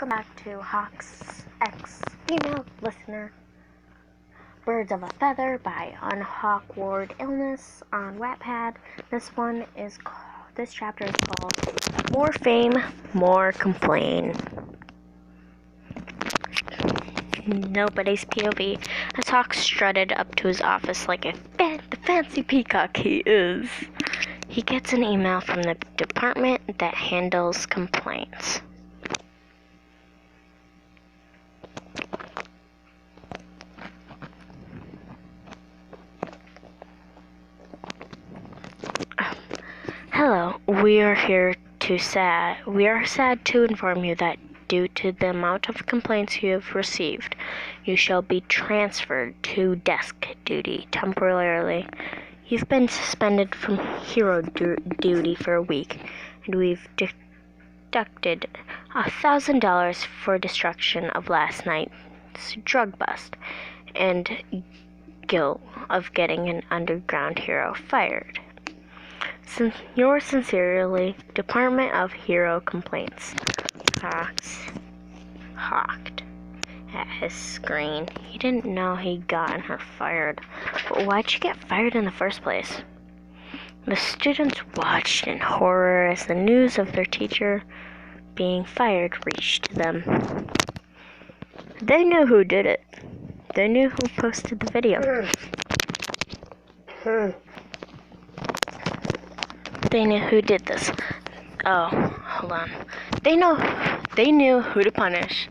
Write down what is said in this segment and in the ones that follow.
welcome back to hawksxfem listener. Birds of a Feather by Unhawkward Illness on Wattpad. This chapter is called More Fame, More Complain. Nobody's POV. As Hawk strutted up to his office like the fancy peacock he is. He gets an email from the department that handles complaints. Hello, we are sad to inform you that due to the amount of complaints you have received, you shall be transferred to desk duty temporarily. You've been suspended from hero duty for a week, and we've deducted $1,000 for destruction of last night's drug bust, and guilt of getting an underground hero fired. Yours sincerely, Department of Hero Complaints. Hawks hawked at his screen. He didn't know he'd gotten her fired. But why'd she get fired in the first place? The students watched in horror as the news of their teacher being fired reached them. They knew who did it. They knew who posted the video. They knew who did this. Oh, hold on. They knew who to punish.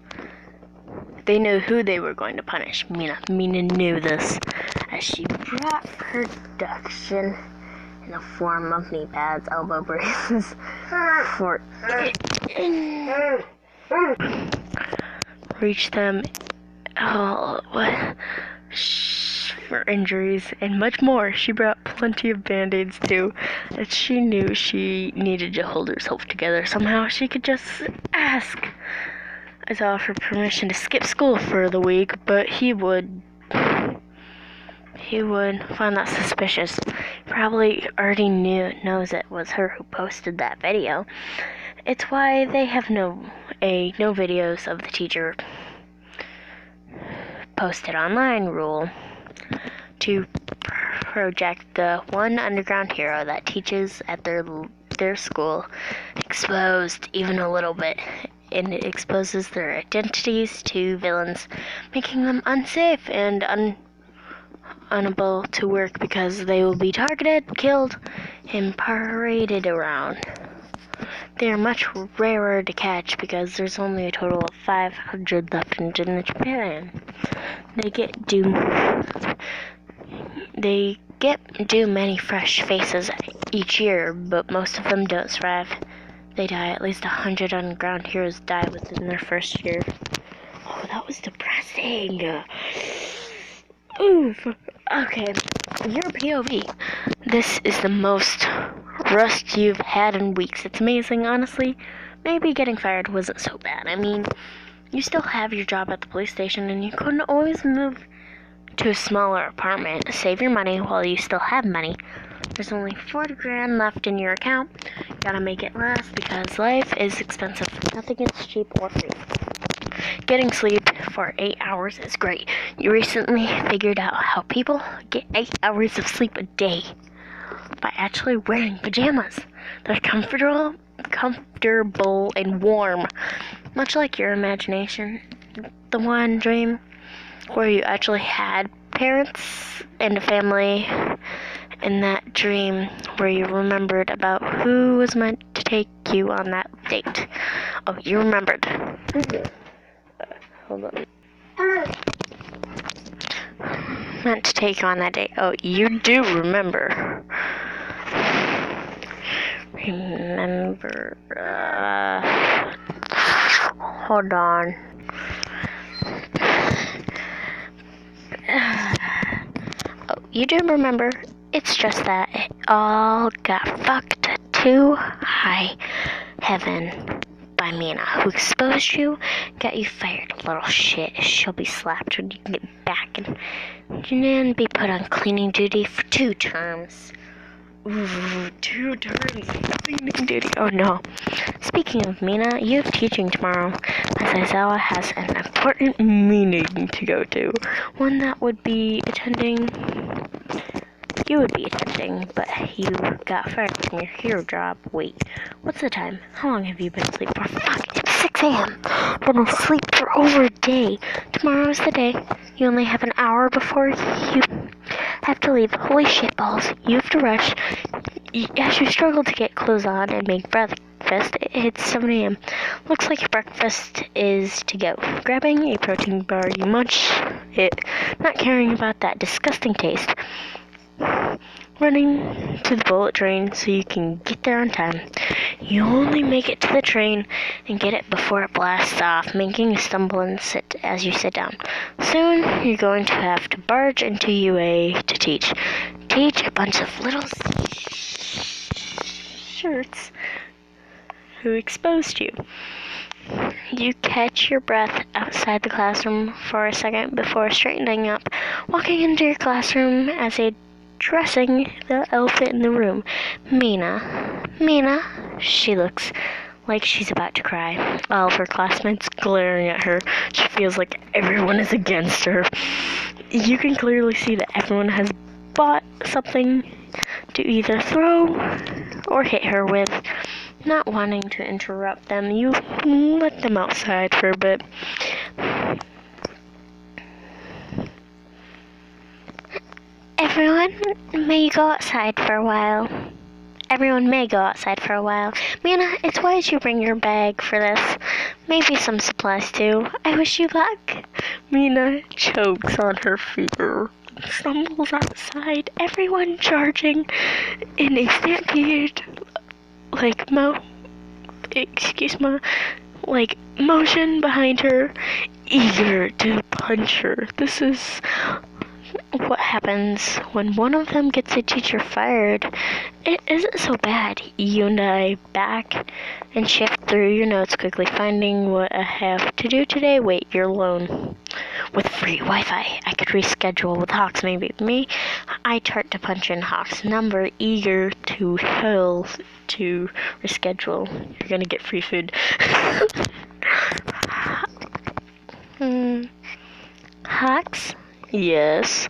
They knew who they were going to punish. Mina knew this, as she brought production in the form of knee pads, elbow braces, reach them for injuries and much more. She brought plenty of band-aids too, as she knew she needed to hold herself together. Somehow she could just ask Isaiah for permission to skip school for the week, but he would find that suspicious. He probably already knows it was her who posted that video. It's why they have no videos of the teacher posted online rule to project the one underground hero that teaches at their school exposed even a little bit, and it exposes their identities to villains, making them unsafe and unable to work because they will be targeted, killed, and paraded around. They are much rarer to catch because there's only a total of 500 left in Japan. They get many fresh faces each year, but most of them don't survive. They die. At least 100 underground heroes die within their first year. Oh, that was depressing. Oof. Okay, your POV. This is the most rust you've had in weeks. It's amazing, honestly. Maybe getting fired wasn't so bad. I mean, you still have your job at the police station, and you couldn't always move to a smaller apartment. Save your money while you still have money. There's only $40,000 left in your account. You gotta make it last because life is expensive. Nothing is cheap or free. Getting sleep for 8 hours is great. You recently figured out how people get 8 hours of sleep a day by actually wearing pajamas. They're comfortable and warm, much like your imagination. The one dream where you actually had parents and a family, and that dream where you remembered about who was meant to take you on that date. Oh, you remembered. Hold on. Meant to take you on that date. Oh, you do remember. Remember. Hold on. Oh, you do remember. It's just that it all got fucked to high heaven by Mina, who exposed you, got you fired, little shit. She'll be slapped when you get back and be put on cleaning duty for 2 terms. Ooh, 2 turns. Cleaning duty. Oh no. Speaking of Mina, you have teaching tomorrow, as Aizawa has an important meeting to go to. One that would be attending. You would be attending, but you got fired from your hero job. Wait, what's the time? How long have you been asleep for? Fuck, it's 6 a.m. Been asleep for over a day. Tomorrow's the day. You only have an hour before you have to leave. Holy shit balls. You have to rush. As you struggle to get clothes on and make breakfast, it's 7 a.m. Looks like your breakfast is to go. Grabbing a protein bar, you munch it, not caring about that disgusting taste. Running to the bullet train so you can get there on time. You only make it to the train and get it before it blasts off, making you stumble and sit as you sit down. Soon, you're going to have to barge into UA to teach. Teach a bunch of little shirts who exposed you. You catch your breath outside the classroom for a second before straightening up, walking into your classroom as a dressing the elephant in the room. Mina, she looks like she's about to cry. All of her classmates glaring at her. She feels like everyone is against her. You can clearly see that everyone has bought something to either throw or hit her with. Not wanting to interrupt them, you let them outside for a bit. Everyone may go outside for a while. Mina, it's wise you bring your bag for this. Maybe some supplies too. I wish you luck. Mina chokes on her fear. Stumbles outside, everyone charging in a stampede, motion behind her, eager to punch her. This is what happens when one of them gets a teacher fired. It isn't so bad. You and I back and shift through your notes quickly, finding what I have to do today. Wait, you're alone. With free Wi-Fi, I could reschedule with Hawks. Maybe me. I chart to punch in Hawks' number, eager to hell to reschedule. You're gonna get free food. Hawks? Yes.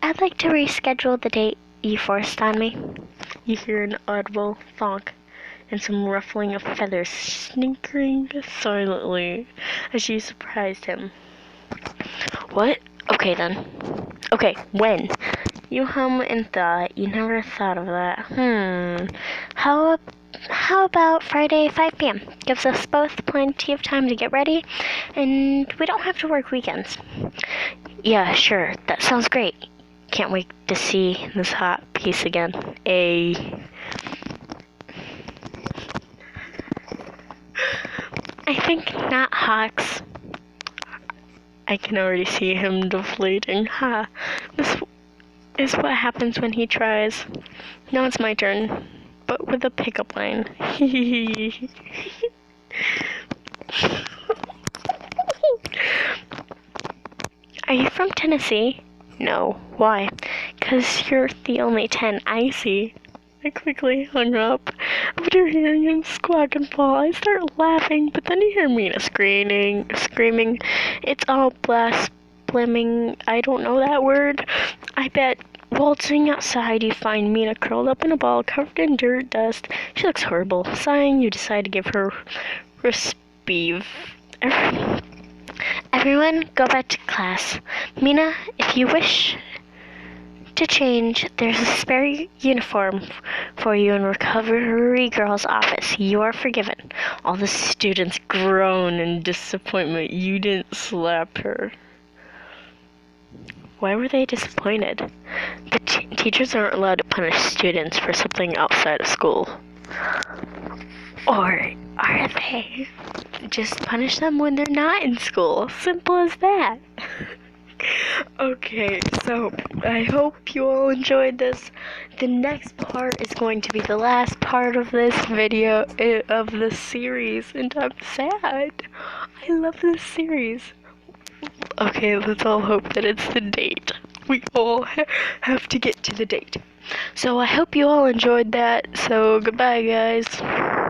I'd like to reschedule the date you forced on me. You hear an audible thonk and some ruffling of feathers snickering silently as you surprised him. What? Okay then. Okay, when? You hum and thought. You never thought of that. How about Friday, 5 p.m.? Gives us both plenty of time to get ready, and we don't have to work weekends. Yeah, sure. That sounds great. Can't wait to see this hot piece again. I think not Hawks. I can already see him deflating. This is what happens when he tries. Now it's my turn, but with a pickup line. Are you from Tennessee? No. Why? 'Cause you're the only 10 I see. I quickly hung up. After hearing him squawk and fall, I start laughing, but then you hear Mina screaming. It's all blaspheming. I don't know that word. I bet. Waltzing outside, you find Mina curled up in a ball, covered in dirt dust. She looks horrible. Sighing, you decide to give her respite. Everyone, go back to class. Mina, if you wish to change, there's a spare uniform for you in Recovery Girl's office. You are forgiven. All the students groan in disappointment. You didn't slap her. Why were they disappointed? The teachers aren't allowed to punish students for something outside of school. Or are they? Just punish them when they're not in school. Simple as that. Okay, so I hope you all enjoyed this. The next part is going to be the last part of this video, of this series, and I'm sad. I love this series. Okay, let's all hope that it's the date. We all have to get to the date. So I hope you all enjoyed that. So goodbye, guys.